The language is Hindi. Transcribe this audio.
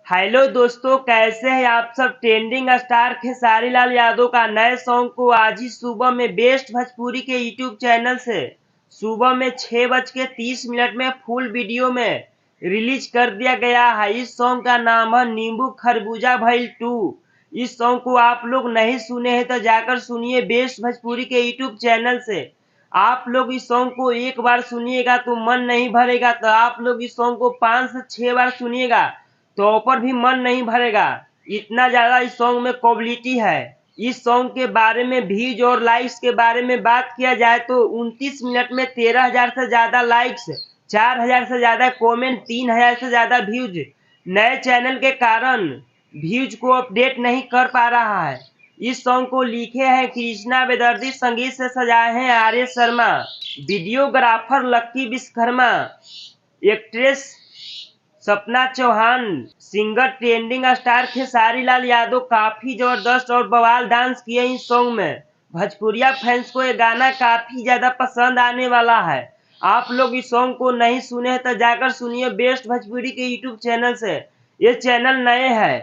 हेलो दोस्तों, कैसे हैं आप सब। ट्रेंडिंग स्टार खेसारी लाल यादव का नए सॉन्ग को आज ही सुबह में बेस्ट भोजपुरी के यूट्यूब चैनल से सुबह में 6:30 में फुल वीडियो में रिलीज कर दिया गया है। इस सॉन्ग का नाम है नींबू खरबूजा भइल 2। इस सॉन्ग को आप लोग नहीं सुने हैं तो जाकर सुनिए बेस्ट भोजपुरी के यूट्यूब चैनल से। आप लोग इस सॉन्ग को एक बार सुनिएगा तो मन नहीं भरेगा, तो आप लोग इस सॉन्ग को 5 से 6 बार सुनिएगा तो ऊपर भी मन नहीं भरेगा। इतना ज्यादा इस सॉन्ग में क्वालिटी है। इस सॉन्ग के बारे में व्यूज और लाइक्स के बारे में बात किया जाए तो 29 मिनट में 13,000 से ज्यादा लाइक्स, 4,000 से ज्यादा कमेंट, 3,000 से ज्यादा व्यूज। नए चैनल के कारण व्यूज को अपडेट नहीं कर पा रहा है। इस सॉन्ग को लिखे हैं कृष्णा बेदर्दी, संगीत से सजाए हैं Arya Sharma, videographer Lucky Vishwakarma, actress Sapna Chauhan, singer trending star Khesari Lal Yadav काफी जबरदस्त और बवाल डांस किए इस सॉन्ग में। भोजपुरिया फैंस को ये गाना काफी ज्यादा पसंद आने वाला है। आप लोग इस सॉन्ग को नहीं सुने तो जाकर सुनिए बेस्ट भोजपुरी के यूट्यूब चैनल से। ये चैनल नए है।